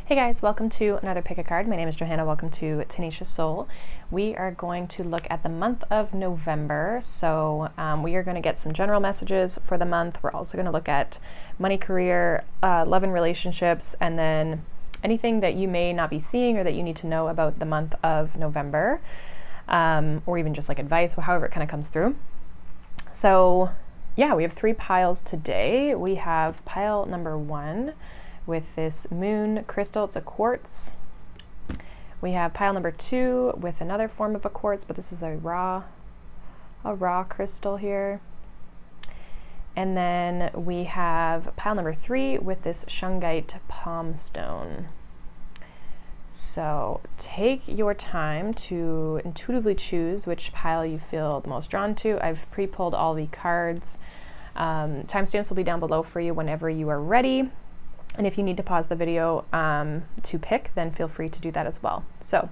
Hey guys, welcome to another pick a card. My name is Johanna. Welcome to Tenacious Soul. We are going to look at the month of November. So we are going to get some general messages for the month. We're also going to look at money, career, love and relationships, and then anything that you may not be seeing or that you need to know about the month of November, or even just like advice, however it kind of comes through. So yeah, we have 3 piles today. We have pile number 1 with this moon crystal. It's a quartz. We have pile number 2 with another form of a quartz, but this is a raw crystal here. And then we have pile number 3 with this shungite palm stone. So take your time to intuitively choose which pile you feel the most drawn to. I've pre-pulled all the cards. Timestamps will be down below for you whenever you are ready. And if you need to pause the video to pick, then feel free to do that as well. So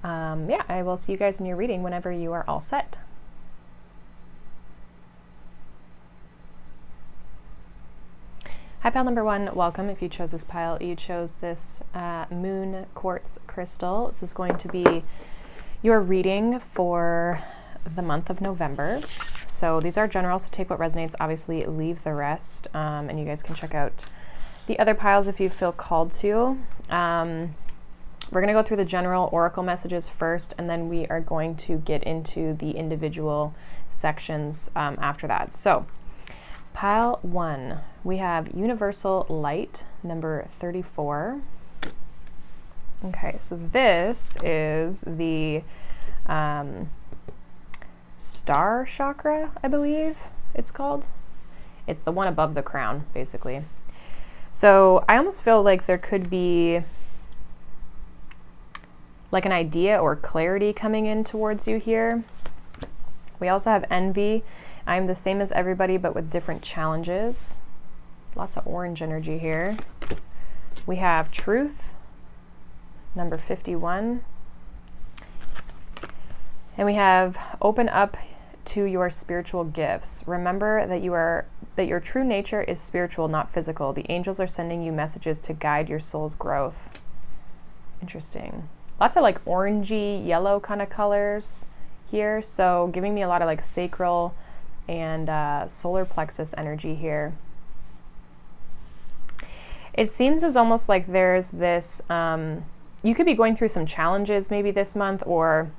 yeah, I will see you guys in your reading whenever you are all set. Hi, pile number 1, welcome. If you chose this pile, you chose this moon quartz crystal. This is going to be your reading for the month of November. So these are general, so take what resonates, obviously leave the rest, and you guys can check out the other piles if you feel called to. We're going to go through the general oracle messages first, and then we are going to get into the individual sections after that. So pile 1, we have Universal Light, number 34. Okay, so this is the star chakra, I believe it's called. It's the one above the crown, basically. So I almost feel like there could be like an idea or clarity coming in towards you here. We also have envy. I'm the same as everybody, but with different challenges. Lots of orange energy here. We have truth, number 51. And we have open up to your spiritual gifts. Remember that your true nature is spiritual, not physical. The angels are sending you messages to guide your soul's growth. Interesting. Lots of like orangey yellow kind of colors here. So giving me a lot of like sacral and solar plexus energy here. It seems as almost like there's this, you could be going through some challenges maybe this month, or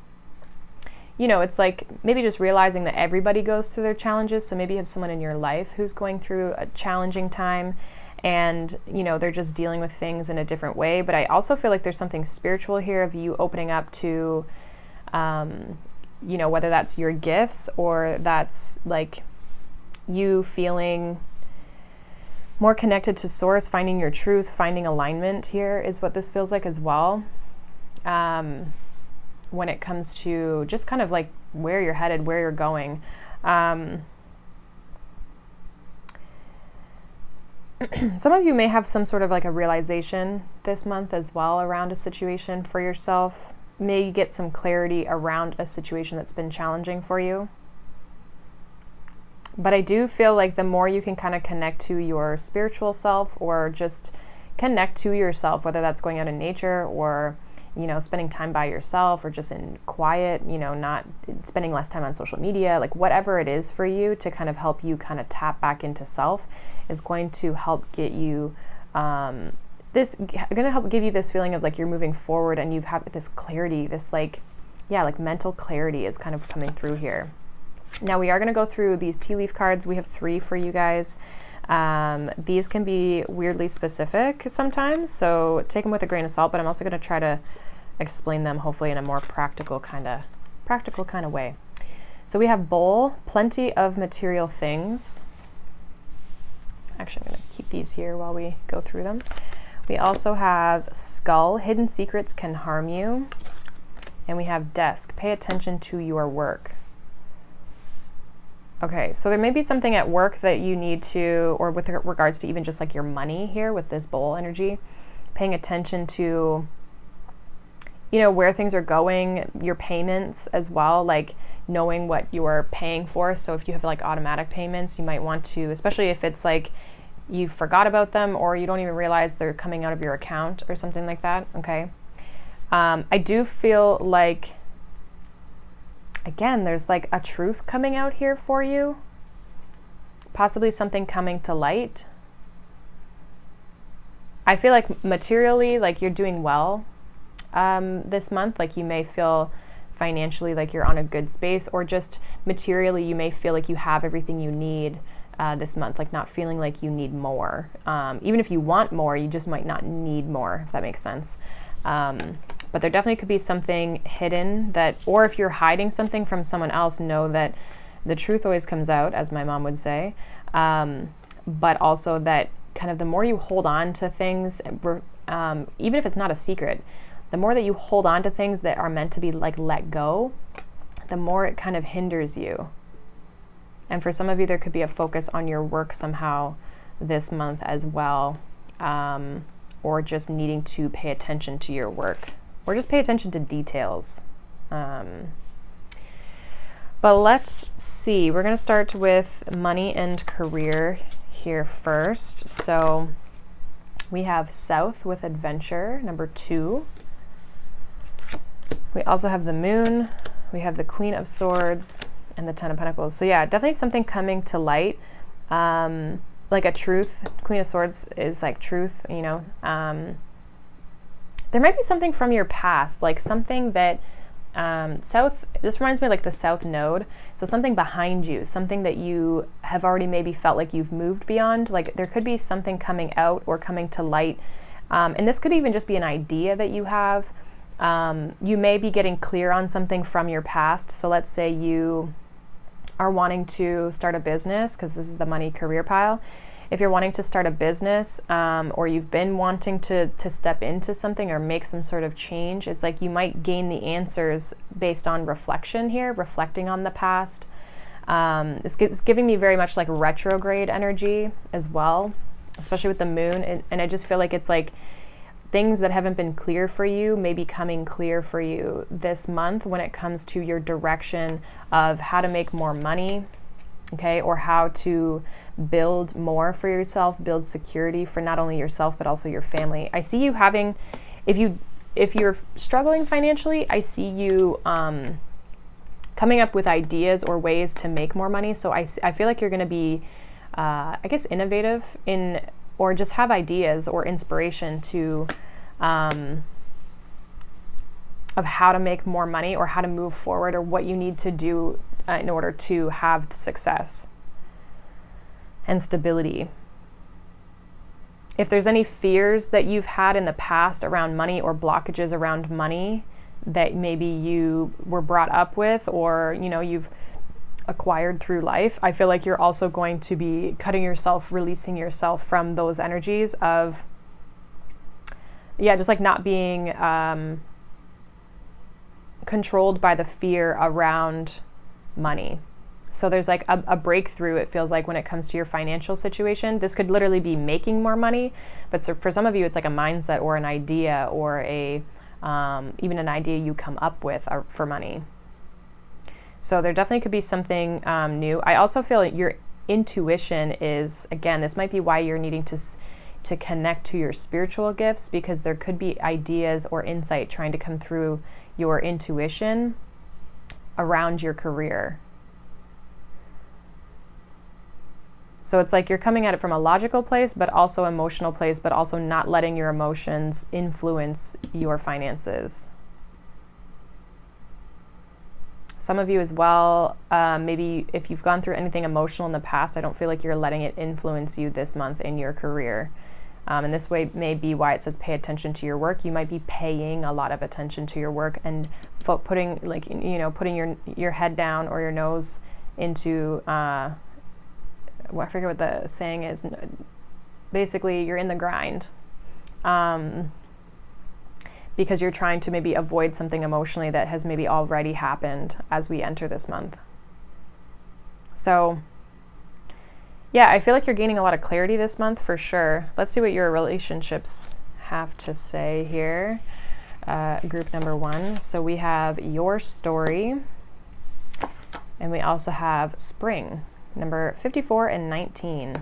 you know, it's like maybe just realizing that everybody goes through their challenges. So maybe you have someone in your life who's going through a challenging time and, you know, they're just dealing with things in a different way. But I also feel like there's something spiritual here of you opening up to, you know, whether that's your gifts or that's like you feeling more connected to source, finding your truth, finding alignment here is what this feels like as well. When it comes to just kind of like where you're headed, where you're going. Some of you may have some sort of like a realization this month as well around a situation for yourself. May you get some clarity around a situation that's been challenging for you. But I do feel like the more you can kind of connect to your spiritual self, or just connect to yourself, whether that's going out in nature or, you know, spending time by yourself or just in quiet, you know, not spending less time on social media, like whatever it is for you to kind of help you kind of tap back into self is going to help get you, going to help give you this feeling of like you're moving forward and you have this clarity, this like, yeah, like mental clarity is kind of coming through here. Now we are going to go through these tea leaf cards. We have 3 for you guys. These can be weirdly specific sometimes, so take them with a grain of salt, but I'm also going to try to explain them hopefully in a more practical kind of way. So we have bowl, plenty of material things. Actually, I'm going to keep these here while we go through them. We also have skull, hidden secrets can harm you. And we have desk, pay attention to your work. Okay, so there may be something at work that you need to, or with regards to even just like your money here with this bowl energy, paying attention to, you know, where things are going, your payments as well, like knowing what you're paying for. So if you have like automatic payments, you might want to, especially if it's like you forgot about them, or you don't even realize they're coming out of your account or something like that, okay? I do feel like, again, there's like a truth coming out here for you, possibly something coming to light. I feel like materially, like you're doing well this month. Like you may feel financially like you're on a good space, or just materially you may feel like you have everything you need this month, like not feeling like you need more. Even if you want more, you just might not need more, if that makes sense. But there definitely could be something hidden that, or if you're hiding something from someone else, know that the truth always comes out, as my mom would say. But also that kind of the more you hold on to things, even if it's not a secret, the more that you hold on to things that are meant to be like let go, the more it kind of hinders you. And for some of you, there could be a focus on your work somehow this month as well, or just needing to pay attention to your work, or just pay attention to details. But let's see, we're going to start with money and career here first. So we have South with adventure, number 2. We also have the Moon, we have the Queen of Swords, and the Ten of Pentacles. So yeah, definitely something coming to light, like a truth. Queen of Swords is like truth, you know. There might be something from your past, like something that South, this reminds me of like the South Node. So something behind you, something that you have already maybe felt like you've moved beyond. Like there could be something coming out or coming to light. And this could even just be an idea that you have. You may be getting clear on something from your past. So let's say you are wanting to start a business, because this is the money career pile. If you're wanting to start a business, or you've been wanting to step into something or make some sort of change, it's like you might gain the answers based on reflection here, reflecting on the past. It's giving me very much like retrograde energy as well, especially with the Moon. And I just feel like it's like things that haven't been clear for you may be coming clear for you this month when it comes to your direction of how to make more money, okay, or how to build more for yourself, build security for not only yourself but also your family. I see you having, if you're struggling financially, I see you coming up with ideas or ways to make more money. So I feel like you're going to be, I guess, innovative in, or just have ideas or inspiration to of how to make more money or how to move forward, or what you need to do in order to have success and stability. If there's any fears that you've had in the past around money, or blockages around money that maybe you were brought up with, or you know you've acquired through life, I feel like you're also going to be cutting yourself, releasing yourself from those energies of, yeah, just like not being controlled by the fear around money. So there's like a breakthrough, it feels like, when it comes to your financial situation. This could literally be making more money, but so for some of you, it's like a mindset or an idea, or a even an idea you come up with for money. So there definitely could be something new. I also feel like your intuition is, again, this might be why you're needing to connect to your spiritual gifts, because there could be ideas or insight trying to come through your intuition around your career. So it's like you're coming at it from a logical place, but also emotional place, but also not letting your emotions influence your finances. Some of you as well, maybe if you've gone through anything emotional in the past, I don't feel like you're letting it influence you this month in your career. And this way may be why it says pay attention to your work. You might be paying a lot of attention to your work and putting, like, you know, putting your head down or your nose into, I forget what the saying is. Basically, you're in the grind. Because you're trying to maybe avoid something emotionally that has maybe already happened as we enter this month. So, yeah, I feel like you're gaining a lot of clarity this month for sure. Let's see what your relationships have to say here. Group number 1. So we have your story, and we also have spring, number 54 and 19.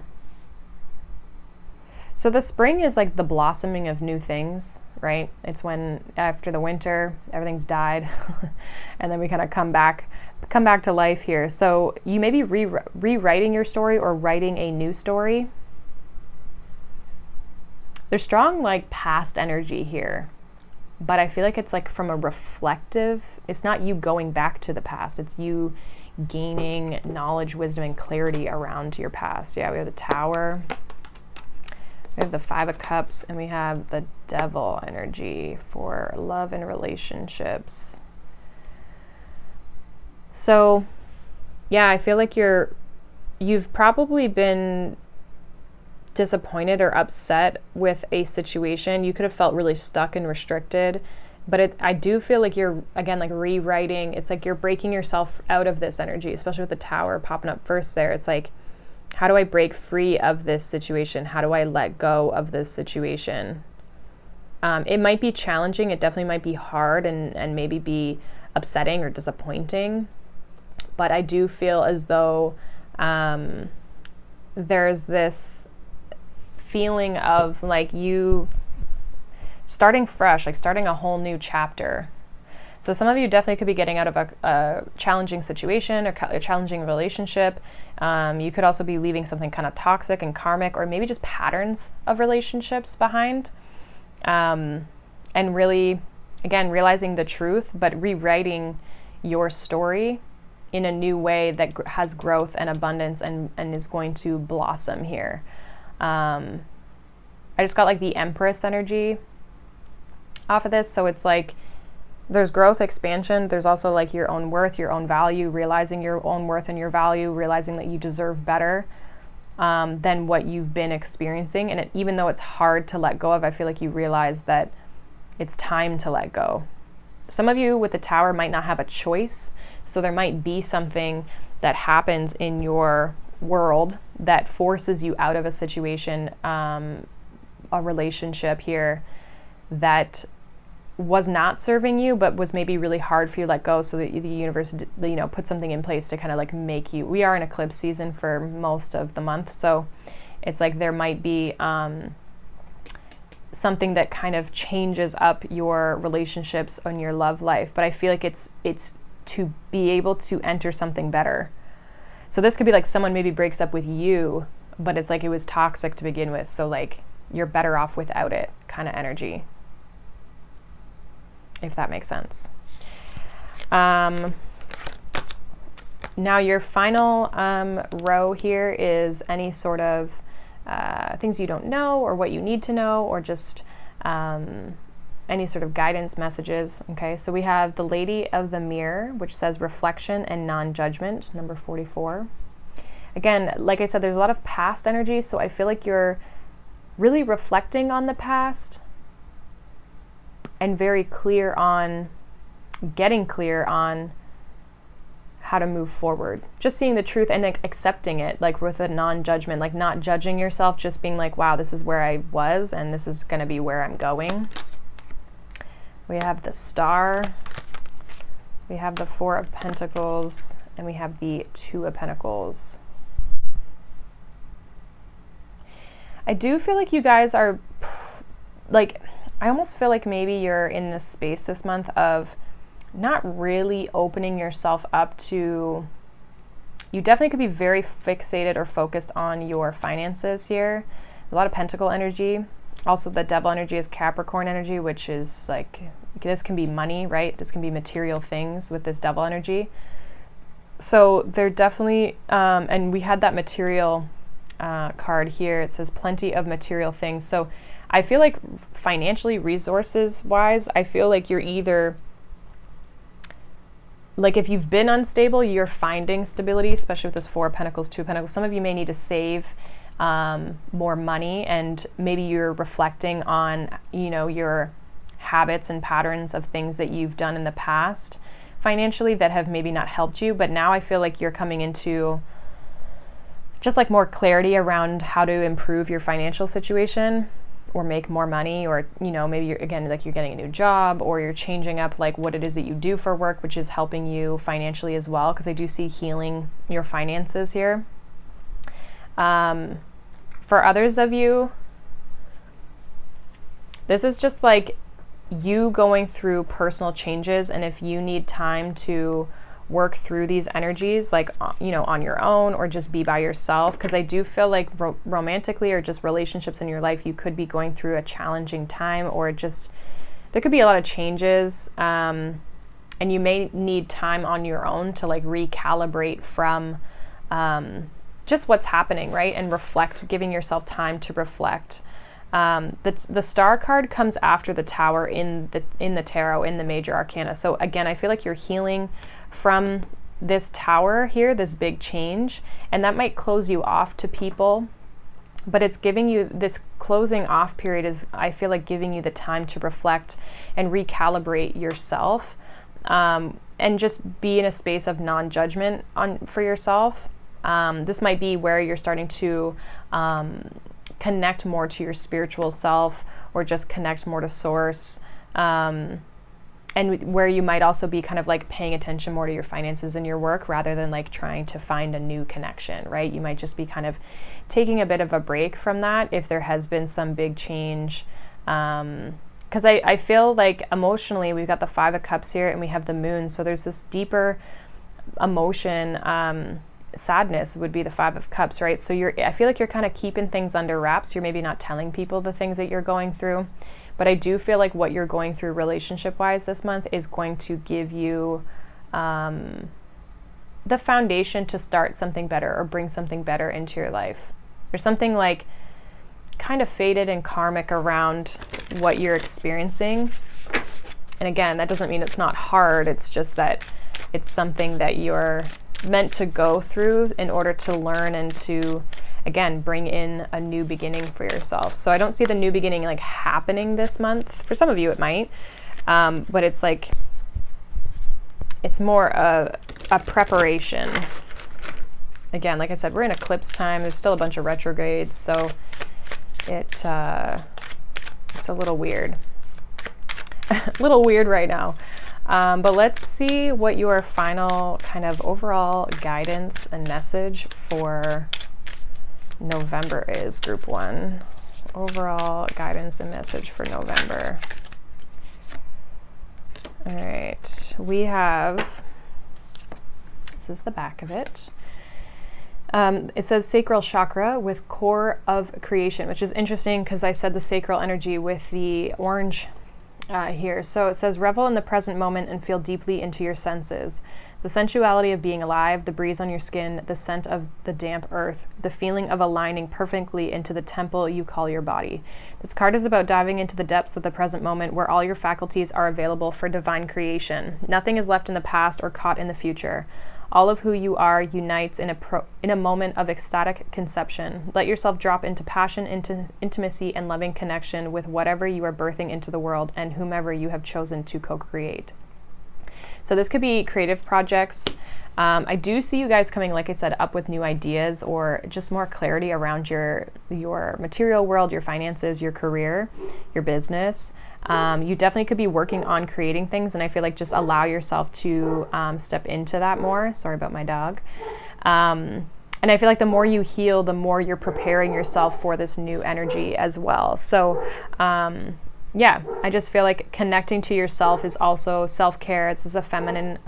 So the spring is like the blossoming of new things, right? It's when after the winter, everything's died and then we kind of come back to life here. So you may be rewriting your story or writing a new story. There's strong like past energy here, but I feel like it's like from a reflective, it's not you going back to the past, it's you gaining knowledge, wisdom, and clarity around your past. Yeah, we have the Tower. We have the Five of Cups, and we have the Devil energy for love and relationships. So, yeah, I feel like you've probably been disappointed or upset with a situation. You could have felt really stuck and restricted, but I do feel like you're, again, like rewriting. It's like you're breaking yourself out of this energy, especially with the Tower popping up first there. It's like, how do I break free of this situation? How do I let go of this situation? It might be challenging. It definitely might be hard and maybe be upsetting or disappointing. But I do feel as though there's this feeling of like you starting fresh, like starting a whole new chapter. So some of you definitely could be getting out of a challenging situation or a challenging relationship. You could also be leaving something kind of toxic and karmic, or maybe just patterns of relationships behind. And really, again, realizing the truth, but rewriting your story in a new way that has growth and abundance and is going to blossom here. I just got like the Empress energy off of this. So it's like, there's growth, expansion. There's also like your own worth, your own value, realizing your own worth and your value, realizing that you deserve better than what you've been experiencing. And even though it's hard to let go of, I feel like you realize that it's time to let go. Some of you with the Tower might not have a choice. So there might be something that happens in your world that forces you out of a situation, a relationship here that was not serving you, but was maybe really hard for you to let go, so that the universe, put something in place to kind of like make you. We are in eclipse season for most of the month, so it's like there might be something that kind of changes up your relationships and your love life. But I feel like it's to be able to enter something better. So this could be like someone maybe breaks up with you, but it's like it was toxic to begin with, so like you're better off without it kind of energy, if that makes sense. Now your final row here is any sort of things you don't know or what you need to know, or just any sort of guidance messages. Okay, so we have the Lady of the Mirror, which says reflection and non-judgment, number 44. Again, like I said, there's a lot of past energy, so I feel like you're really reflecting on the past and very clear on, getting clear on how to move forward. Just seeing the truth and like accepting it, like with a non-judgment, like not judging yourself, just being like, wow, this is where I was and this is gonna be where I'm going. We have the Star, we have the Four of Pentacles, and we have the Two of Pentacles. I do feel like you guys are like, I almost feel like maybe you're in this space this month of not really opening yourself up to, you definitely could be very fixated or focused on your finances here. A lot of Pentacle energy. Also the Devil energy is Capricorn energy, which is like, this can be money, right? This can be material things with this Devil energy. So they're definitely, and we had that material card here. It says plenty of material things. So I feel like financially, resources wise, I feel like you're either, like if you've been unstable, you're finding stability, especially with this Four of Pentacles, Two of Pentacles. Some of you may need to save more money, and maybe you're reflecting on, your habits and patterns of things that you've done in the past financially that have maybe not helped you. But now I feel like you're coming into just like more clarity around how to improve your financial situation or make more money, or maybe you're getting a new job, or you're changing up like what it is that you do for work, which is helping you financially as well, because I do see healing your finances here. For others of you, This is just like you going through personal changes, and if you need time to work through these energies, like, you know, on your own, or just be by yourself, because I do feel like romantically or just relationships in your life, you could be going through a challenging time, or just there could be a lot of changes, and you may need time on your own to like recalibrate from just what's happening, right? And reflect, giving yourself time to reflect. The star card comes after the Tower in the tarot, in the major arcana. So again, I feel like you're healing from this Tower here, this big change, and that might close you off to people, but it's giving you this closing off period is, I feel like, giving you the time to reflect and recalibrate yourself, and just be in a space of non-judgment for yourself. This might be where you're starting to connect more to your spiritual self, or just connect more to source, and where you might also be kind of like paying attention more to your finances and your work, rather than like trying to find a new connection, right? You might just be kind of taking a bit of a break from that if there has been some big change, because I feel like emotionally we've got the Five of Cups here, and we have the Moon, so there's this deeper emotion. Sadness would be the Five of Cups, right? So I feel like you're kind of keeping things under wraps. You're maybe not telling people the things that you're going through, but I do feel like what you're going through relationship wise this month is going to give you the foundation to start something better, or bring something better into your life. There's something like kind of fated and karmic around what you're experiencing. And again, that doesn't mean it's not hard. It's just that it's something that you're meant to go through in order to learn and to, again, bring in a new beginning for yourself. So I don't see the new beginning like happening this month. For some of you it might, but it's like, it's more a preparation. Again, like I said, we're in eclipse time. There's still a bunch of retrogrades, so it's a little weird. A little weird right now. But let's see what your final kind of overall guidance and message for November is, Group 1. Overall guidance and message for November. All right, we have, this is the back of it. It says sacral chakra with core of creation, which is interesting because I said the sacral energy with the orange here. So it says, revel in the present moment and feel deeply into your senses. The sensuality of being alive, the breeze on your skin, the scent of the damp earth, the feeling of aligning perfectly into the temple you call your body. This card is about diving into the depths of the present moment, where all your faculties are available for divine creation. Nothing is left in the past or caught in the future. All of who you are unites in a moment of ecstatic conception. Let yourself drop into passion, into intimacy, and loving connection with whatever you are birthing into the world and whomever you have chosen to co-create. So this could be creative projects. I do see you guys coming, like I said, up with new ideas, or just more clarity around your material world, your finances, your career, your business. You definitely could be working on creating things, and I feel like just allow yourself to step into that more. Sorry about my dog. And I feel like the more you heal, the more you're preparing yourself for this new energy as well. So yeah, I just feel like connecting to yourself is also self-care. This is a feminine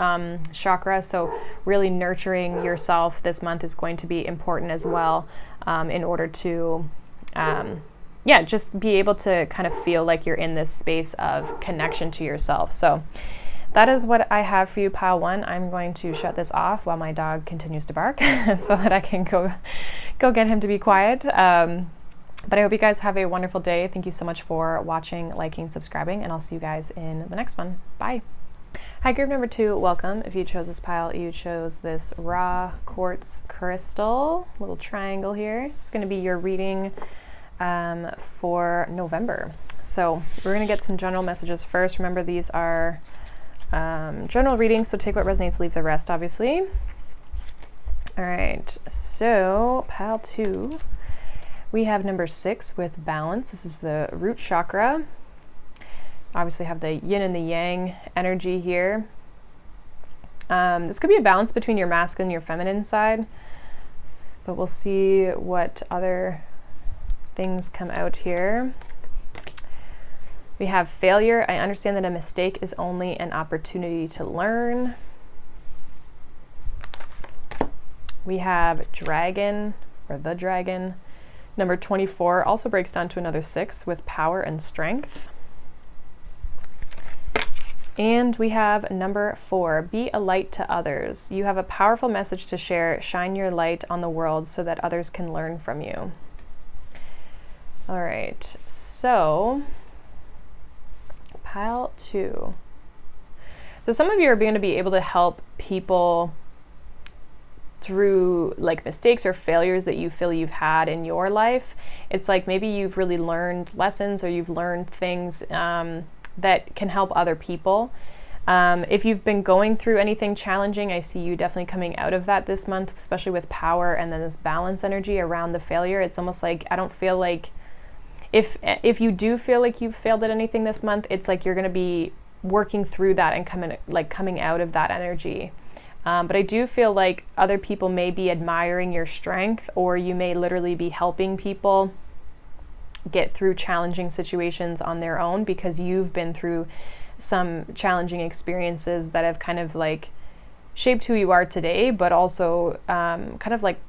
chakra, so really nurturing yourself this month is going to be important as well, in order to yeah, just be able to kind of feel like you're in this space of connection to yourself. So that is what I have for you, pile 1. I'm going to shut this off while my dog continues to bark so that I can go get him to be quiet. But I hope you guys have a wonderful day. Thank you so much for watching, liking, subscribing, and I'll see you guys in the next one. Bye. Hi, group number 2, welcome. If you chose this pile, you chose this raw quartz crystal, little triangle here. It's going to be your reading for November. So we're going to get some general messages first. Remember, these are general readings, so take what resonates, leave the rest, obviously. All right, so pile 2. We have number 6 with balance. This is the root chakra. Obviously have the yin and the yang energy here. This could be a balance between your masculine and your feminine side, but we'll see what other things come out here. We have failure. I understand that a mistake is only an opportunity to learn. We have dragon, or the dragon. Number 24 also breaks down to another 6 with power and strength. And we have number 4, be a light to others. You have a powerful message to share. Shine your light on the world so that others can learn from you. All right, so pile 2. So some of you are going to be able to help people through like mistakes or failures that you feel you've had in your life. It's like maybe you've really learned lessons, or you've learned things that can help other people. If you've been going through anything challenging, I see you definitely coming out of that this month, especially with power and then this balance energy around the failure. It's almost like, I don't feel like, if you do feel like you've failed at anything this month, it's like you're going to be working through that and coming out of that energy. But I do feel like other people may be admiring your strength, or you may literally be helping people get through challenging situations on their own, because you've been through some challenging experiences that have kind of like shaped who you are today, but also kind of like,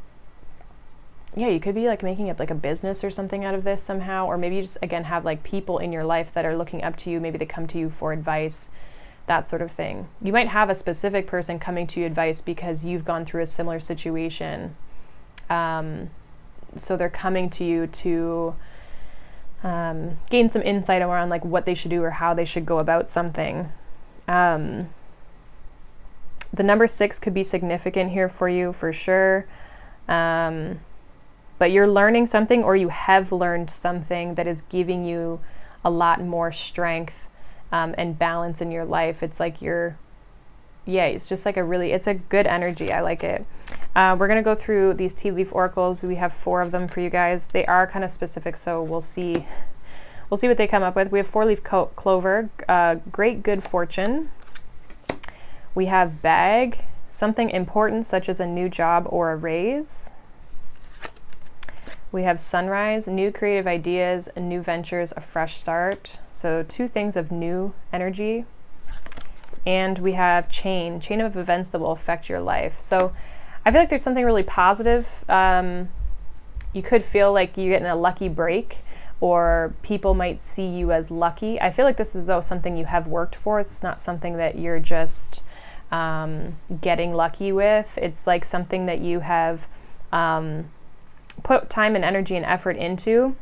yeah, you could be like making up like a business or something out of this somehow, or maybe you just, again, have like people in your life that are looking up to you. Maybe they come to you for advice, that sort of thing. You might have a specific person coming to you advice because you've gone through a similar situation. So they're coming to you to gain some insight around like what they should do or how they should go about something. The number 6 could be significant here for you for sure. But you're learning something, or you have learned something that is giving you a lot more strength and balance in your life. It's like it's just like it's a good energy. I like it. We're going to go through these tea leaf oracles. We have 4 of them for you guys. They are kind of specific, so we'll see what they come up with. We have 4-leaf clover, great good fortune. We have bag, something important such as a new job or a raise. We have sunrise, new creative ideas, new ventures, a fresh start. So 2 things of new energy. And we have chain of events that will affect your life. So I feel like there's something really positive. You could feel like you're getting a lucky break, or people might see you as lucky. I feel like this is though something you have worked for. It's not something that you're just getting lucky with. It's like something that you have put time and energy and effort into.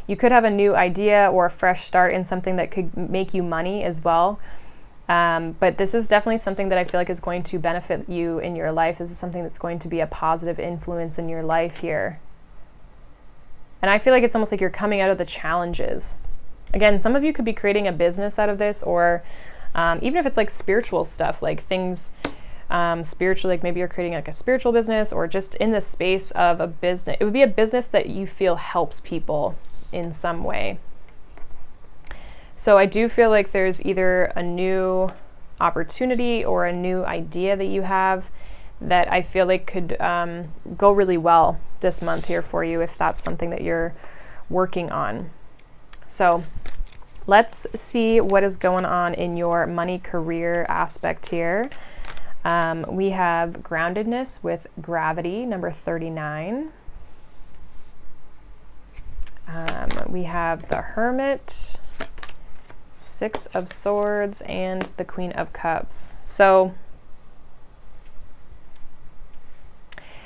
You could have a new idea or a fresh start in something that could make you money as well. But this is definitely something that I feel like is going to benefit you in your life. This is something that's going to be a positive influence in your life here. And I feel like it's almost like you're coming out of the challenges. Again, some of you could be creating a business out of this, or even if it's like spiritual stuff, like things spiritual, like maybe you're creating like a spiritual business, or just in the space of a business. It would be a business that you feel helps people in some way. So I do feel like there's either a new opportunity or a new idea that you have that I feel like could go really well this month here for you, if that's something that you're working on. So let's see what is going on in your money career aspect here. We have groundedness with gravity, number 39. We have the Hermit, 6 of Swords, and the Queen of Cups. So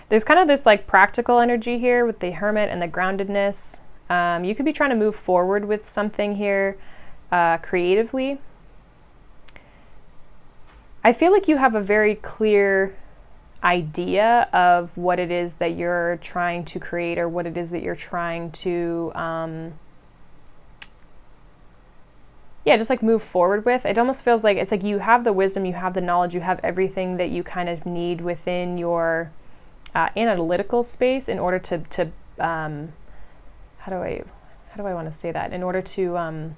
there's kind of this like practical energy here with the Hermit and the groundedness. You could be trying to move forward with something here creatively. I feel like you have a very clear idea of what it is that you're trying to create, or what it is that you're trying to just like move forward with. It almost feels like it's like you have the wisdom, you have the knowledge, you have everything that you kind of need within your analytical space in order to how do I want to say that? In order to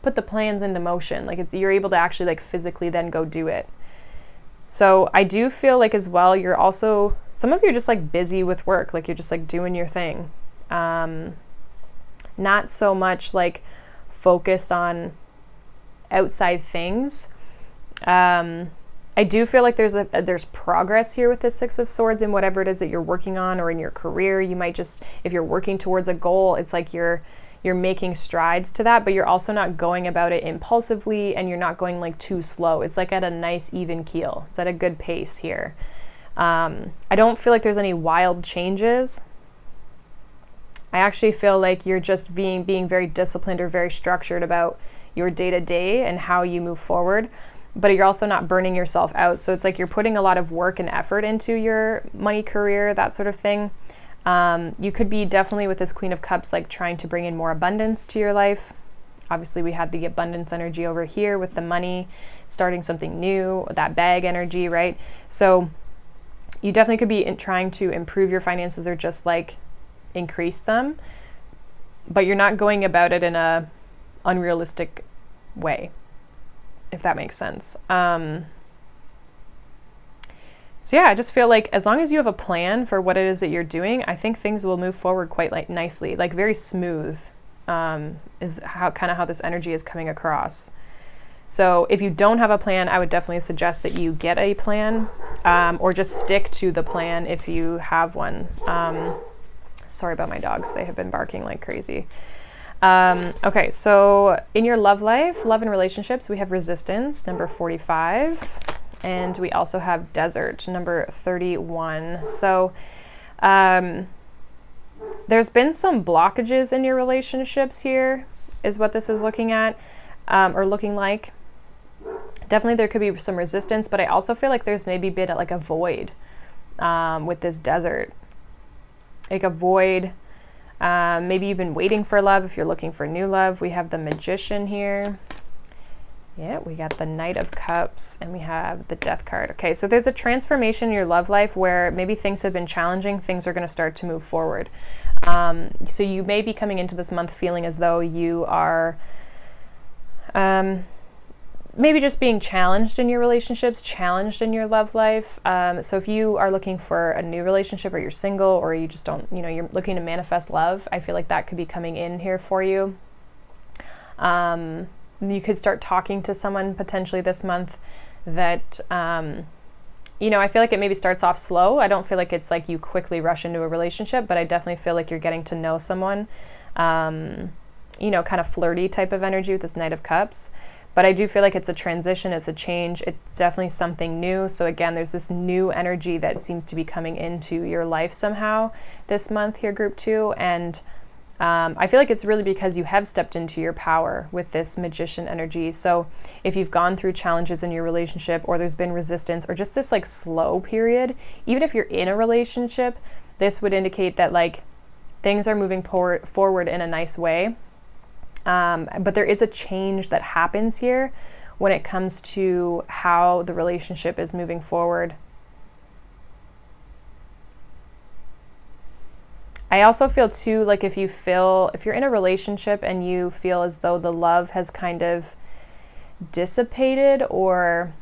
put the plans into motion. Like you're able to actually like physically then go do it. So I do feel like as well, you're also, some of you are just like busy with work, like you're just like doing your thing. Not so much like focused on outside things. I do feel like there's progress here with the Six of Swords in whatever it is that you're working on, or in your career. You might just, if you're working towards a goal, it's like you're making strides to that, but you're also not going about it impulsively, and you're not going like too slow. It's like at a nice even keel. It's at a good pace here. I don't feel like there's any wild changes. I actually feel like you're just being very disciplined or very structured about your day-to-day and how you move forward, but you're also not burning yourself out. So it's like you're putting a lot of work and effort into your money, career, that sort of thing. You could be definitely, with this Queen of Cups, like trying to bring in more abundance to your life. Obviously, we had the abundance energy over here with the money, starting something new, that bag energy, right? So you definitely could be trying to improve your finances, or just like increase them, but you're not going about it in a unrealistic way, if that makes sense. So yeah, I just feel like as long as you have a plan for what it is that you're doing, I think things will move forward quite like nicely, like very smooth, is how this energy is coming across. So if you don't have a plan, I would definitely suggest that you get a plan, or just stick to the plan if you have one. Sorry about my dogs. They have been barking like crazy. Okay, so in your love life, love and relationships, we have Resistance, number 45. And we also have Desert, number 31. So there's been some blockages in your relationships here, is what this is looking at, or looking like. Definitely there could be some resistance, but I also feel like there's maybe been like a void with this Desert. Like a void. Maybe you've been waiting for love if you're looking for new love. We have the Magician here. Yeah, we got the Knight of Cups, and we have the Death card. Okay, so there's a transformation in your love life where maybe things have been challenging. Things are going to start to move forward. So you may be coming into this month feeling as though you are maybe just being challenged in your relationships, challenged in your love life. So if you are looking for a new relationship, or you're single, or you just don't, you're looking to manifest love, I feel like that could be coming in here for you. You could start talking to someone potentially this month that, I feel like it maybe starts off slow. I don't feel like it's like you quickly rush into a relationship, but I definitely feel like you're getting to know someone, kind of flirty type of energy with this Knight of Cups. But I do feel like it's a transition, it's a change, it's definitely something new. So again, there's this new energy that seems to be coming into your life somehow this month here, group 2. And I feel like it's really because you have stepped into your power with this Magician energy. So if you've gone through challenges in your relationship, or there's been resistance, or just this like slow period, even if you're in a relationship, this would indicate that like things are moving forward in a nice way. But there is a change that happens here when it comes to how the relationship is moving forward. I also feel too, like if you're in a relationship and you feel as though the love has kind of dissipated, or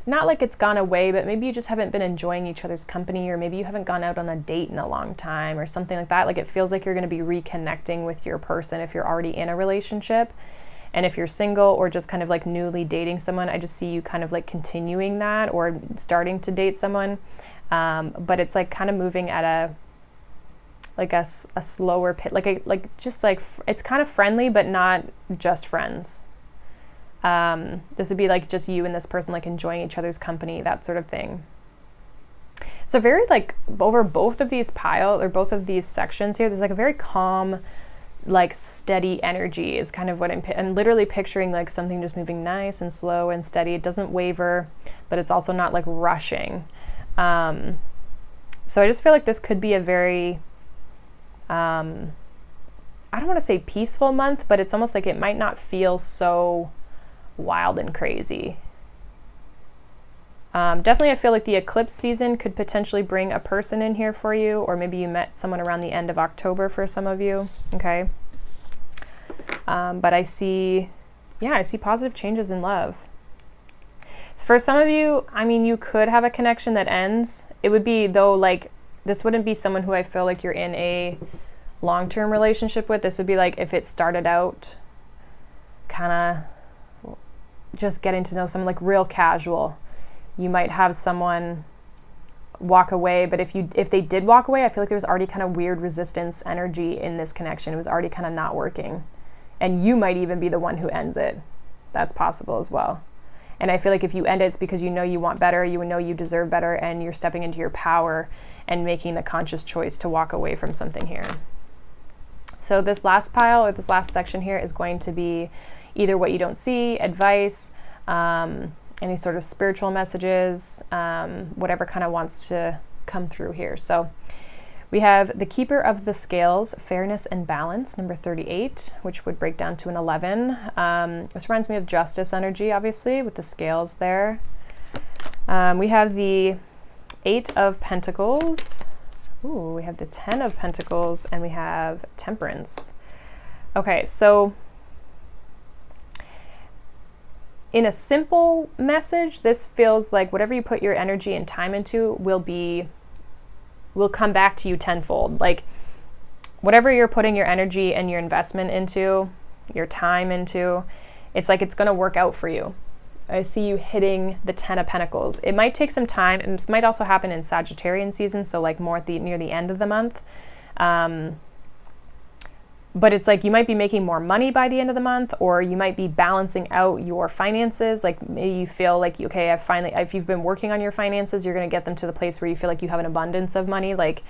not like it's gone away, but maybe you just haven't been enjoying each other's company, or maybe you haven't gone out on a date in a long time, or something like that. Like it feels like you're going to be reconnecting with your person if you're already in a relationship. And if you're single, or just kind of like newly dating someone, I just see you kind of like continuing that, or starting to date someone. But it's like kind of moving at a slower pace, it's kind of friendly, but not just friends. This would be like just you and this person like enjoying each other's company, that sort of thing. So very like over both of these both of these sections here, there's like a very calm, like steady energy is kind of what I'm literally picturing, like something just moving nice and slow and steady. It doesn't waver, but it's also not like rushing. So I just feel like this could be a very, I don't want to say peaceful month, but it's almost like it might not feel so wild and crazy. Definitely I feel like the eclipse season could potentially bring a person in here for you, or maybe you met someone around the end of October for some of you, okay? But I see positive changes in love. So for some of you, you could have a connection that ends. It would be, though, like, this wouldn't be someone who I feel like you're in a long-term relationship with. This would be like if it started out kind of just getting to know someone, like real casual. You might have someone walk away, but if they did walk away, I feel like there was already kind of weird resistance energy in this connection. It was already kind of not working. And you might even be the one who ends it. That's possible as well. And I feel like if you end it, it's because you know you want better, you know you deserve better, and you're stepping into your power and making the conscious choice to walk away from something here. So this last pile, or this last section here, is going to be either what you don't see, advice, any sort of spiritual messages, whatever kind of wants to come through here. So we have the Keeper of the Scales, Fairness and Balance, number 38, which would break down to an 11. This reminds me of justice energy, obviously, with the scales there. We have the 8 of Pentacles. Ooh, we have the 10 of Pentacles, and we have Temperance. Okay, so in a simple message, this feels like whatever you put your energy and time into will come back to you tenfold. Like whatever you're putting your energy and your investment into, your time into, it's like it's going to work out for you. I see you hitting the 10 of Pentacles. It might take some time, and this might also happen in Sagittarian season, so like more near the end of the month. But it's like you might be making more money by the end of the month, or you might be balancing out your finances. Like maybe you feel like, okay, if you've been working on your finances, you're going to get them to the place where you feel like you have an abundance of money, like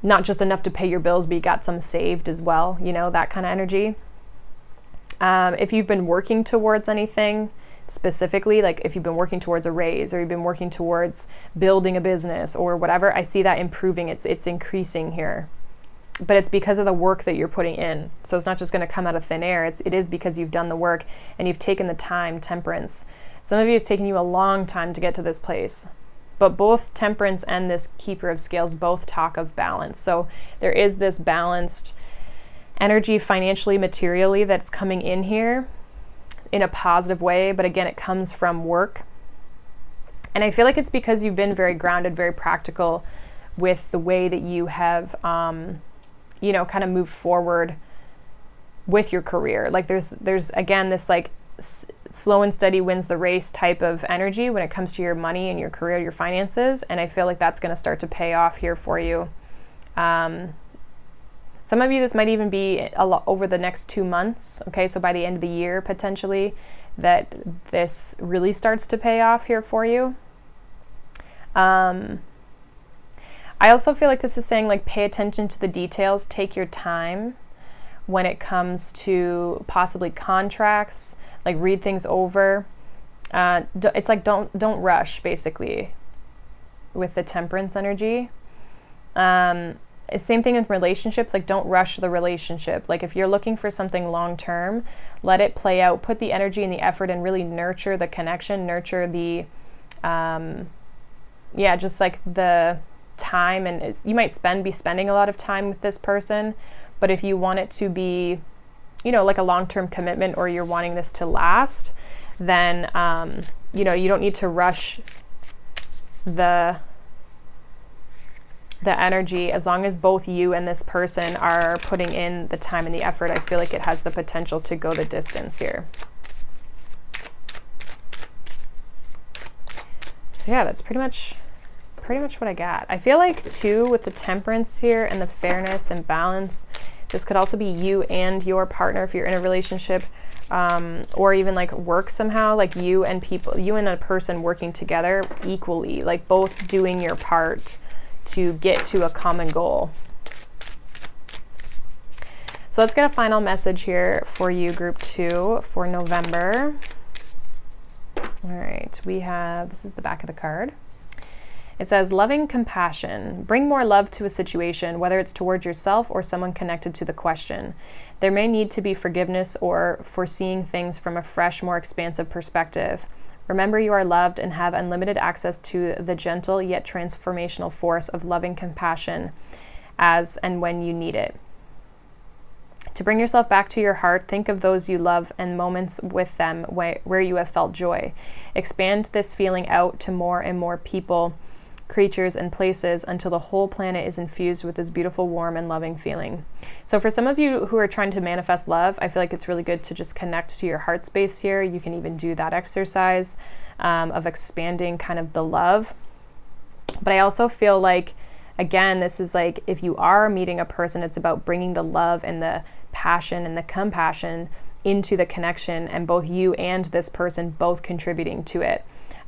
not just enough to pay your bills, but you got some saved as well, you know, that kind of energy. If you've been working towards anything specifically, like if you've been working towards a raise, or you've been working towards building a business or whatever, I see that improving. It's increasing here. But it's because of the work that you're putting in. So it's not just going to come out of thin air. It is because you've done the work and you've taken the time. Temperance. Some of you, it's taken you a long time to get to this place. But both Temperance and this Keeper of Scales both talk of balance. So there is this balanced energy financially, materially, that's coming in here in a positive way. But again, it comes from work. And I feel like it's because you've been very grounded, very practical with the way that you have kind of move forward with your career. Like there's again this like slow and steady wins the race type of energy when it comes to your money and your career, your finances, and I feel like that's going to start to pay off here for you. Some of you, this might even be a lot over the next 2 months. Okay, so by the end of the year potentially, that this really starts to pay off here for you. I also feel like this is saying, like, pay attention to the details, take your time when it comes to possibly contracts, like read things over. It's like don't rush, basically, with the Temperance energy. Same thing with relationships, like don't rush the relationship. Like if you're looking for something long term, let it play out, put the energy and the effort and really nurture the connection, nurture the, just like the time. And you might be spending a lot of time with this person, but if you want it to be, like a long-term commitment, or you're wanting this to last, then, you don't need to rush the energy. As long as both you and this person are putting in the time and the effort, I feel like it has the potential to go the distance here. So yeah, that's pretty much what I got. I feel like too, with the Temperance here and the fairness and balance, this could also be you and your partner if you're in a relationship, or even like work somehow, like you and a person working together equally, like both doing your part to get to a common goal. So let's get a final message here for you, group 2, for November. All right, this is the back of the card. It says, loving compassion. Bring more love to a situation, whether it's towards yourself or someone connected to the question. There may need to be forgiveness or foreseeing things from a fresh, more expansive perspective. Remember you are loved and have unlimited access to the gentle yet transformational force of loving compassion as and when you need it. To bring yourself back to your heart, think of those you love and moments with them where you have felt joy. Expand this feeling out to more and more people creatures, and places until the whole planet is infused with this beautiful, warm, and loving feeling. So for some of you who are trying to manifest love, I feel like it's really good to just connect to your heart space here. You can even do that exercise of expanding kind of the love. But I also feel like, again, this is like if you are meeting a person, it's about bringing the love and the passion and the compassion into the connection, and both you and this person both contributing to it.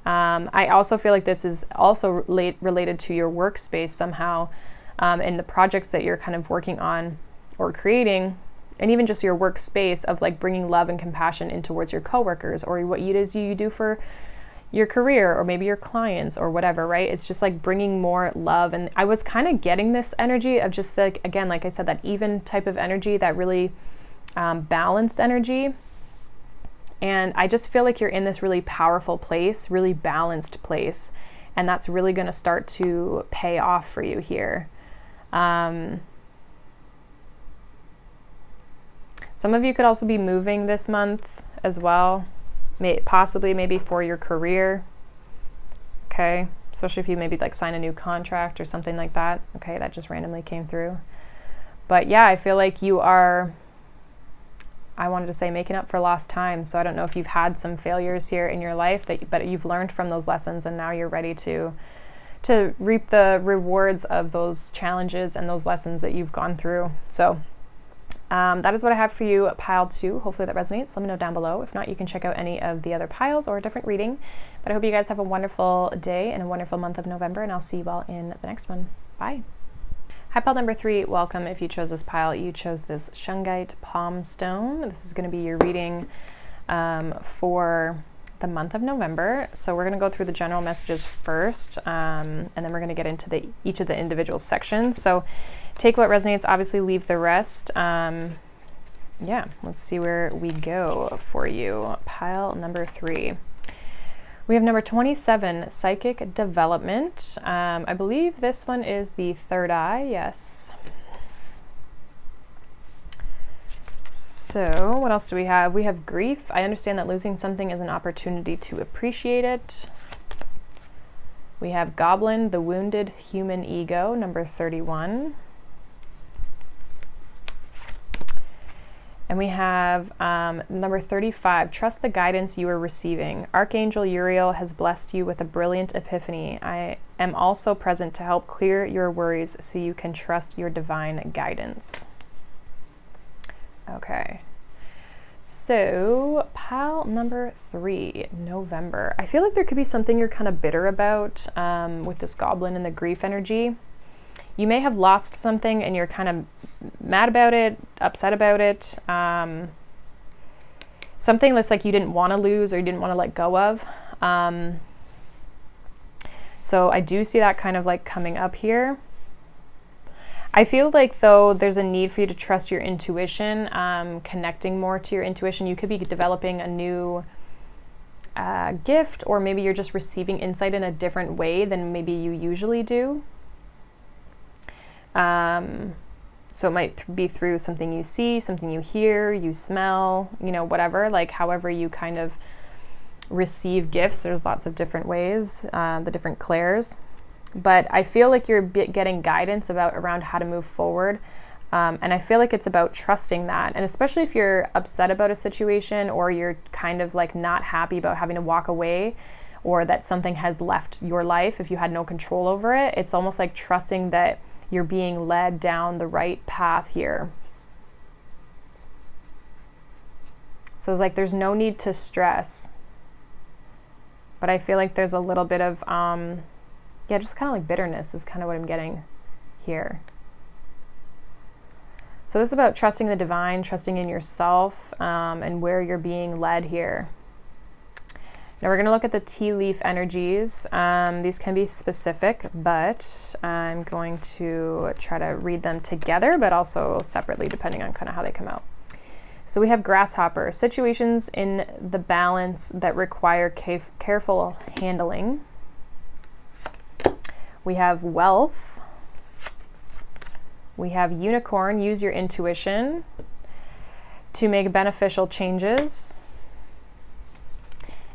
I also feel like this is also related to your workspace somehow, and the projects that you're kind of working on or creating, and even just your workspace of like bringing love and compassion in towards your coworkers, or what it is you do for your career, or maybe your clients or whatever, right? It's just like bringing more love. And I was kind of getting this energy of just like, again, like I said, that even type of energy, that really balanced energy. And I just feel like you're in this really powerful place, really balanced place. And that's really going to start to pay off for you here. Some of you could also be moving this month as well, possibly maybe for your career. Okay, especially if you maybe like sign a new contract or something like that. Okay, that just randomly came through. But yeah, I feel like you are, I wanted to say, making up for lost time. So I don't know if you've had some failures here in your life, but you've learned from those lessons, and now you're ready to reap the rewards of those challenges and those lessons that you've gone through. So that is what I have for you, pile 2. Hopefully that resonates. Let me know down below. If not, you can check out any of the other piles or a different reading. But I hope you guys have a wonderful day and a wonderful month of November, and I'll see you all in the next one. Bye. Hi, pile number 3. Welcome. If you chose this pile, you chose this Shungite Palm Stone. This is going to be your reading for the month of November. So we're going to go through the general messages first, and then we're going to get into each of the individual sections. So take what resonates, obviously leave the rest. Yeah, let's see where we go for you. Pile number 3. We have number 27, Psychic Development. I believe this one is the third eye, yes. So what else do we have? We have grief. I understand that losing something is an opportunity to appreciate it. We have Goblin, the wounded human ego, number 31. And we have number 35, trust the guidance you are receiving. Archangel Uriel has blessed you with a brilliant epiphany. I am also present to help clear your worries so you can trust your divine guidance. Okay. So pile number 3, November. I feel like there could be something you're kind of bitter about with this goblin and the grief energy. You may have lost something and you're kind of mad about it, upset about it. Something that's like you didn't want to lose or you didn't want to let go of. So I do see that kind of like coming up here. I feel like though there's a need for you to trust your intuition, connecting more to your intuition. You could be developing a new gift, or maybe you're just receiving insight in a different way than maybe you usually do. So it might be through something you see, something you hear, you smell, you know, whatever, like however you kind of receive gifts. There's lots of different ways, the different clairs. But I feel like you're getting guidance around how to move forward. And I feel like it's about trusting that. And especially if you're upset about a situation, or you're kind of like not happy about having to walk away, or that something has left your life, if you had no control over it, it's almost like trusting that you're being led down the right path here. So it's like there's no need to stress. But I feel like there's a little bit of, just kind of like bitterness is kind of what I'm getting here. So this is about trusting the divine, trusting in yourself, and where you're being led here. Now we're going to look at the tea leaf energies. These can be specific, but I'm going to try to read them together, but also separately depending on kind of how they come out. So we have grasshopper, situations in the balance that require careful handling. We have wealth. We have unicorn, use your intuition to make beneficial changes.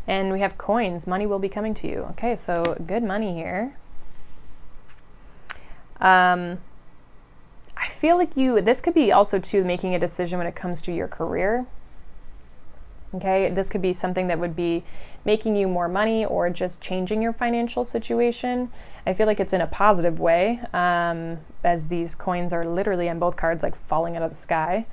And we have coins, money will be coming to you. Okay, so good money here. I feel like this could be also too making a decision when it comes to your career. Okay, this could be something that would be making you more money or just changing your financial situation. I feel like it's in a positive way, as these coins are literally on both cards, like falling out of the sky.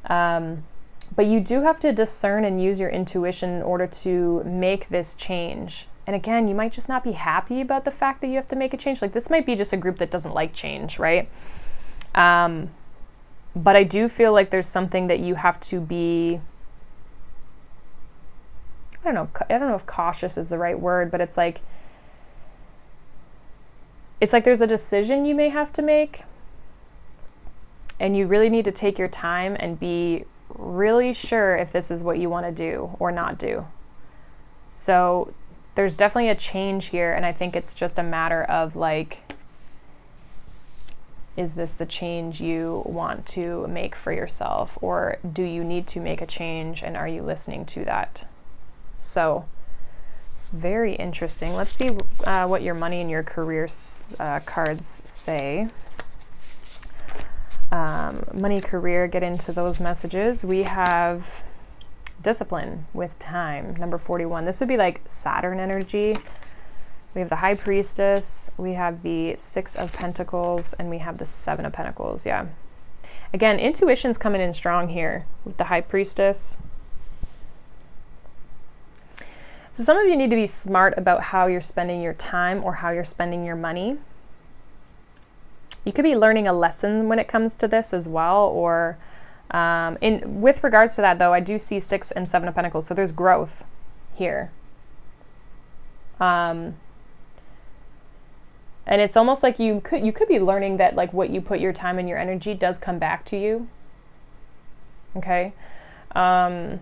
But you do have to discern and use your intuition in order to make this change. And again, you might just not be happy about the fact that you have to make a change. Like, this might be just a group that doesn't like change, right? But I do feel like there's something that you have to be, I don't know if cautious is the right word, but it's like there's a decision you may have to make, and you really need to take your time and be really sure if this is what you want to do or not do. So there's definitely a change here, and I think it's just a matter of like, is this the change you want to make for yourself, or do you need to make a change, and are you listening to that? So very interesting. Let's see what your money and your career cards say. Money, career, get into those messages. We have discipline with time, number 41. This would be like Saturn energy. We have the High Priestess, we have the 6 of Pentacles, and we have the 7 of Pentacles. Yeah. Again, intuition's coming in strong here with the High Priestess. So some of you need to be smart about how you're spending your time or how you're spending your money. You could be learning a lesson when it comes to this as well, or with regards to that though, I do see 6 and 7 of Pentacles, so there's growth here. And it's almost like you could be learning that like what you put your time and your energy does come back to you. Okay. I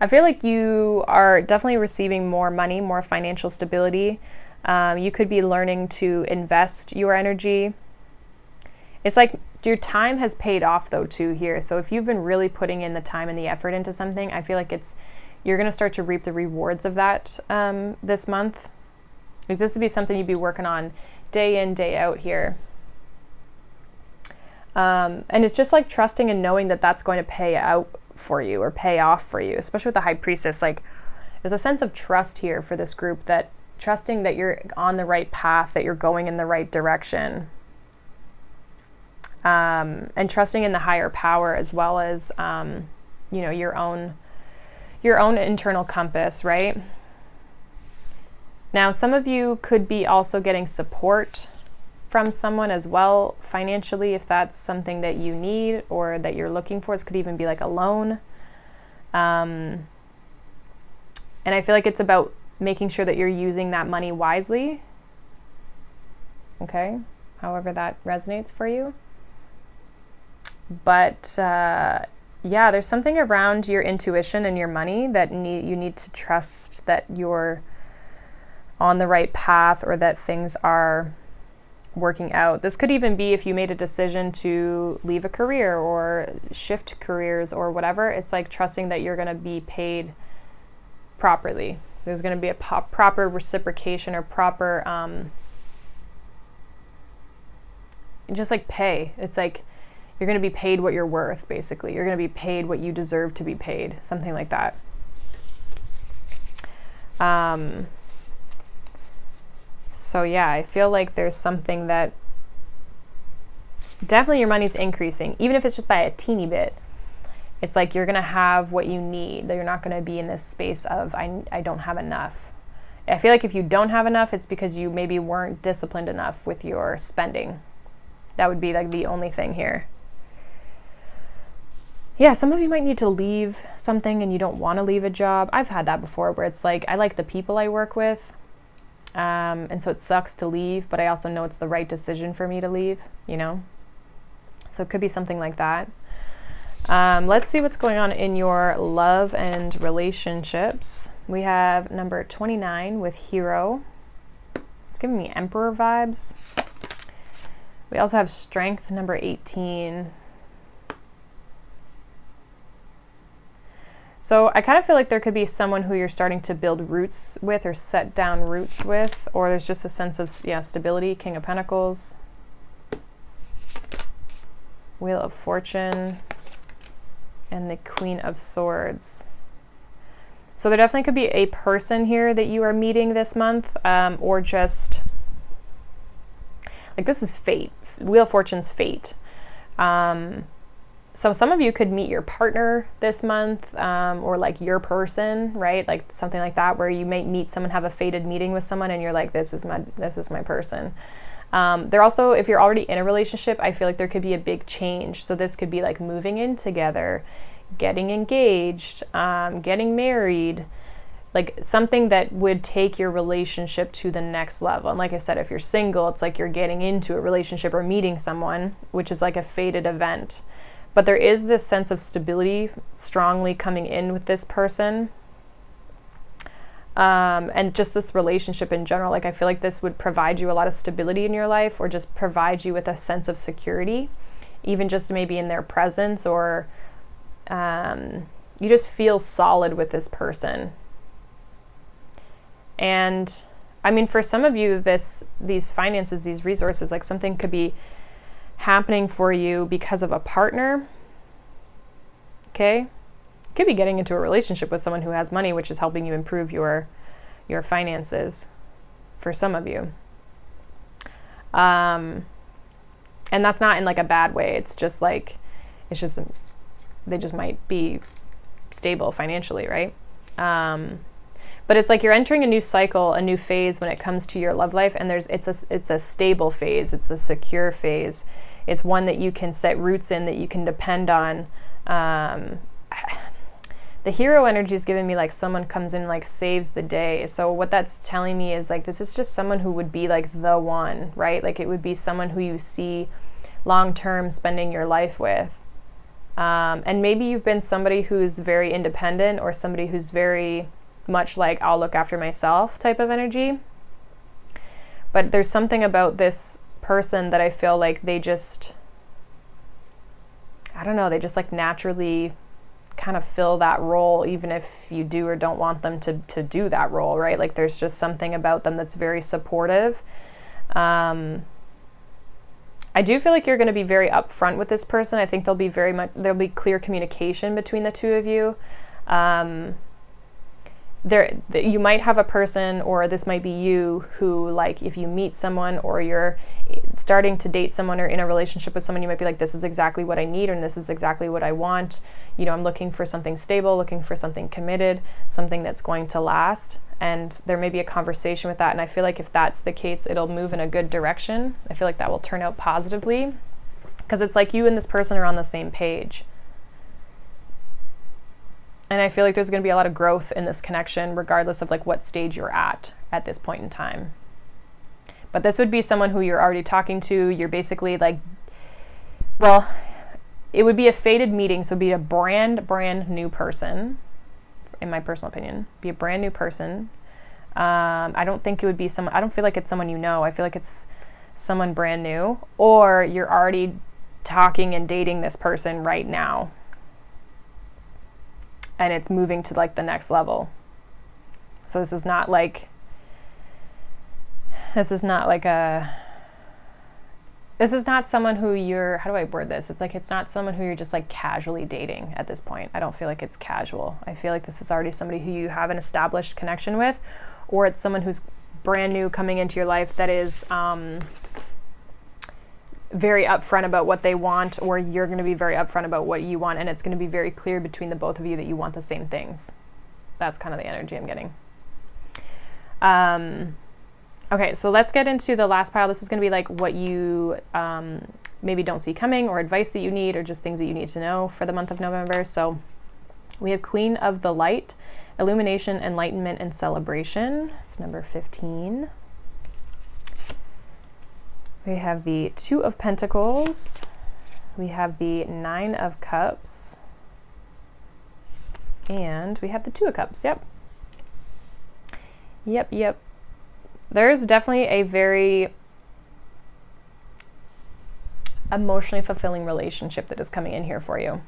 feel like you are definitely receiving more money, more financial stability. You could be learning to invest your energy. It's like your time has paid off though too here. So if you've been really putting in the time and the effort into something, I feel like you're going to start to reap the rewards of that this month. Like, this would be something you'd be working on day in, day out here. And it's just like trusting and knowing that that's going to pay out for you or pay off for you, especially with the High Priestess. Like, there's a sense of trust here for this group, that trusting that you're on the right path, that you're going in the right direction, and trusting in the higher power, as well as your own internal compass, right? Now, some of you could be also getting support from someone as well financially, if that's something that you need or that you're looking for. This could even be like a loan. And I feel like it's about making sure that you're using that money wisely. Okay, however that resonates for you. But yeah, there's something around your intuition and your money that you need to trust that you're on the right path, or that things are working out. This could even be if you made a decision to leave a career or shift careers or whatever. It's like trusting that you're going to be paid properly. There's going to be a proper reciprocation or proper just like pay. It's like you're going to be paid what you're worth, basically. You're going to be paid what you deserve to be paid, something like that. So yeah, I feel like there's something that definitely your money's increasing, even if it's just by a teeny bit. It's like you're going to have what you need, that you're not going to be in this space of, I don't have enough. I feel like if you don't have enough, it's because you maybe weren't disciplined enough with your spending. That would be like the only thing here. Yeah, some of you might need to leave something and you don't want to leave a job. I've had that before, where it's like, I like the people I work with. And so it sucks to leave, but I also know it's the right decision for me to leave, So it could be something like that. Let's see what's going on in your love and relationships. We have number 29 with Hero. It's giving me Emperor vibes. We also have Strength, number 18. So I kind of feel like there could be someone who you're starting to build roots with or set down roots with, or there's just a sense of, stability. King of Pentacles, Wheel of Fortune, and the Queen of Swords. So there definitely could be a person here that you are meeting this month, or just, like, this is fate. Wheel of Fortune's fate. So some of you could meet your partner this month, or like your person, right? Like something like that, where you might meet someone, have a fated meeting with someone, and you're like, this is my person. There also, if you're already in a relationship, I feel like there could be a big change. So this could be like moving in together, getting engaged, getting married, like something that would take your relationship to the next level. And like I said, if you're single, it's like you're getting into a relationship or meeting someone, which is like a fated event. But there is this sense of stability strongly coming in with this person. And just this relationship in general. Like I feel like this would provide you a lot of stability in your life, or just provide you with a sense of security, even just maybe in their presence, or you just feel solid with this person. And I mean, for some of you, these finances, these resources, like something could be happening for you because of a partner. Okay, could be getting into a relationship with someone who has money, which is helping you improve your finances for some of you. And that's not in like a bad way. It's just they just might be stable financially, right? But it's like you're entering a new cycle, a new phase when it comes to your love life, and it's a stable phase, it's a secure phase. It's one that you can set roots in, that you can depend on. The hero energy is giving me like someone comes in, like saves the day. So what that's telling me is like, this is just someone who would be like the one, right? Like it would be someone who you see long-term spending your life with. And maybe you've been somebody who's very independent, or somebody who's very much like, I'll look after myself type of energy. But there's something about this person that I feel like they just, I don't know, they just like naturally kind of fill that role, even if you do or don't want them to do that role, right? Like there's just something about them that's very supportive. I do feel like you're going to be very upfront with this person. I think there'll be clear communication between the two of you. You might have a person, or this might be you, who like if you meet someone, or you're starting to date someone or in a relationship with someone, you might be like, this is exactly what I need, and this is exactly what I want. You know, I'm looking for something stable, looking for something committed, something that's going to last. And there may be a conversation with that. And I feel like if that's the case, it'll move in a good direction. I feel like that will turn out positively, because it's like you and this person are on the same page. And I feel like there's going to be a lot of growth in this connection, regardless of like what stage you're at this point in time. But this would be someone who you're already talking to. You're basically like, well, it would be a fated meeting. So it'd be a brand new person, in my personal opinion. Be a brand new person. I don't think it would be someone, I don't feel like it's someone you know. I feel like it's someone brand new, or you're already talking and dating this person right now, and it's moving to like the next level. So this is not someone who you're, how do I word this? It's not someone who you're just like casually dating at this point. I don't feel like it's casual. I feel like this is already somebody who you have an established connection with, or it's someone who's brand new coming into your life that is very upfront about what they want, or you're going to be very upfront about what you want, and it's going to be very clear between the both of you that you want the same things. That's kind of the energy I'm getting. Okay, so let's get into the last pile. This is going to be like what you maybe don't see coming, or advice that you need, or just things that you need to know for the month of November. So we have Queen of the Light, Illumination, Enlightenment, and Celebration. It's number 15. We have the Two of Pentacles. We have the Nine of Cups. And we have the Two of Cups. Yep. There's definitely a very emotionally fulfilling relationship that is coming in here for you.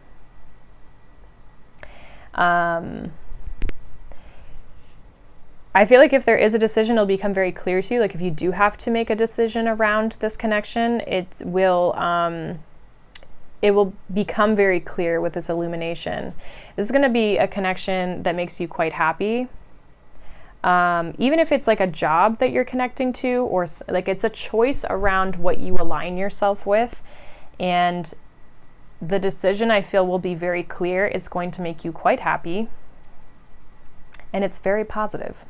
I feel like if there is a decision, it'll become very clear to you. Like if you do have to make a decision around this connection, it will become very clear with this illumination. This is going to be a connection that makes you quite happy. Even if it's like a job that you're connecting to, or like it's a choice around what you align yourself with. And the decision, I feel, will be very clear. It's going to make you quite happy. And it's very positive.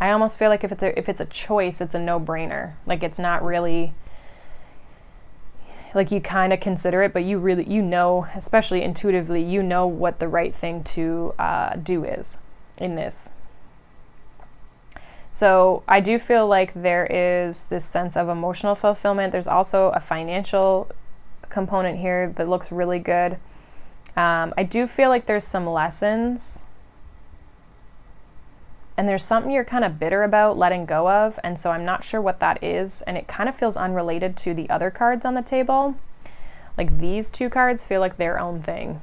I almost feel like if it's a choice, it's a no-brainer. Like it's not really, like you kind of consider it, but you really, you know, especially intuitively, you know what the right thing to do is in this. So I do feel like there is this sense of emotional fulfillment. There's also a financial component here that looks really good. I do feel like there's some lessons. And there's something you're kind of bitter about letting go of. And so I'm not sure what that is. And it kind of feels unrelated to the other cards on the table. Like these two cards feel like their own thing.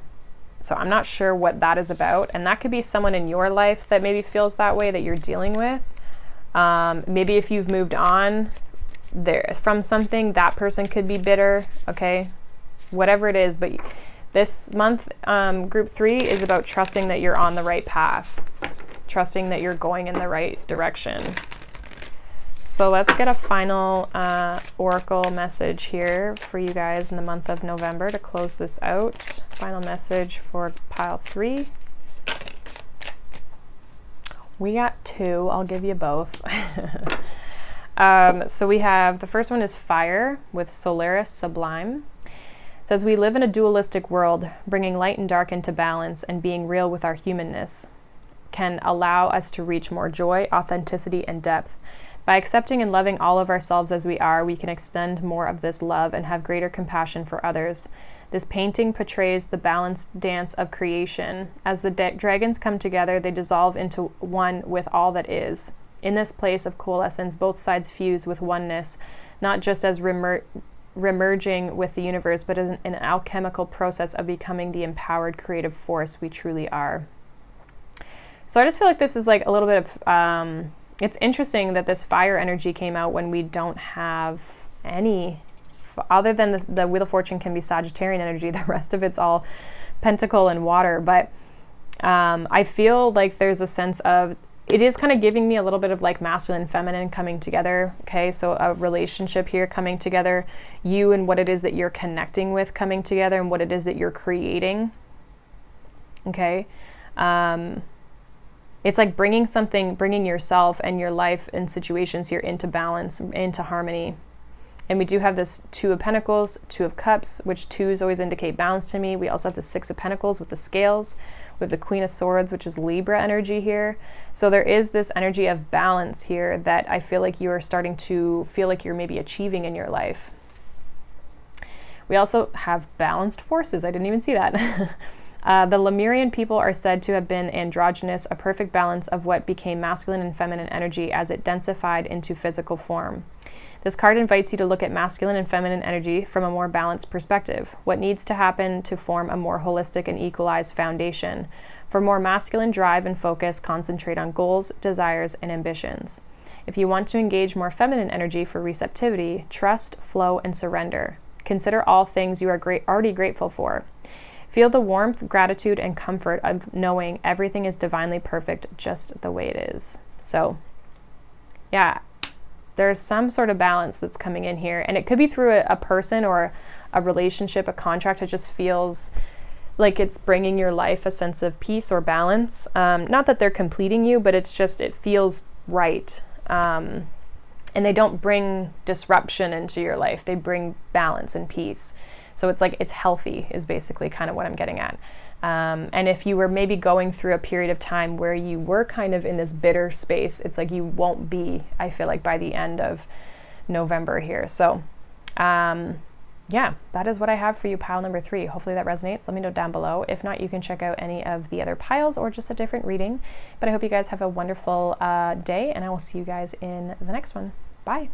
So I'm not sure what that is about. And that could be someone in your life that maybe feels that way that you're dealing with. Maybe if you've moved on from something, that person could be bitter. Okay, whatever it is. But this month, group 3 is about trusting that you're on the right path. Trusting that you're going in the right direction. So let's get a final oracle message here for you guys in the month of November to close this out. Final message for pile 3. We got 2. I'll give you both. So we have, the first one is fire with Solaris Sublime. It says, we live in a dualistic world, bringing light and dark into balance and being real with our humanness can allow us to reach more joy, authenticity, and depth. By accepting and loving all of ourselves as we are, we can extend more of this love and have greater compassion for others. This painting portrays the balanced dance of creation. As the dragons come together, they dissolve into one with all that is. In this place of coalescence, both sides fuse with oneness, not just as remerging with the universe, but as an alchemical process of becoming the empowered creative force we truly are. So I just feel like this is like a little bit of, it's interesting that this fire energy came out when we don't have any, other than the Wheel of Fortune can be Sagittarian energy, the rest of it's all Pentacle and water. But I feel like there's a sense of, it is kind of giving me a little bit of like masculine and feminine coming together. Okay, so a relationship here coming together, you and what it is that you're connecting with coming together and what it is that you're creating. Okay. It's like bringing yourself and your life and situations here into balance, into harmony. And we do have this 2 of Pentacles, 2 of Cups, which 2s always indicate balance to me. We also have the 6 of Pentacles with the scales. We have the Queen of Swords, which is Libra energy here. So there is this energy of balance here that I feel like you are starting to feel like you're maybe achieving in your life. We also have balanced forces. I didn't even see that. The Lemurian people are said to have been androgynous, a perfect balance of what became masculine and feminine energy as it densified into physical form. This card invites you to look at masculine and feminine energy from a more balanced perspective. What needs to happen to form a more holistic and equalized foundation? For more masculine drive and focus, concentrate on goals, desires, and ambitions. If you want to engage more feminine energy for receptivity, trust, flow, and surrender. Consider all things you are already grateful for. Feel the warmth, gratitude, and comfort of knowing everything is divinely perfect just the way it is. So, yeah, there's some sort of balance that's coming in here. And it could be through a person or a relationship, a contract. It just feels like it's bringing your life a sense of peace or balance. Not that they're completing you, but it's just, it feels right. And they don't bring disruption into your life. They bring balance and peace. So it's like, it's healthy is basically kind of what I'm getting at. And if you were maybe going through a period of time where you were kind of in this bitter space, it's like you won't be, I feel like, by the end of November here. So yeah, that is what I have for you, pile number 3. Hopefully that resonates. Let me know down below. If not, you can check out any of the other piles or just a different reading. But I hope you guys have a wonderful day, and I will see you guys in the next one. Bye.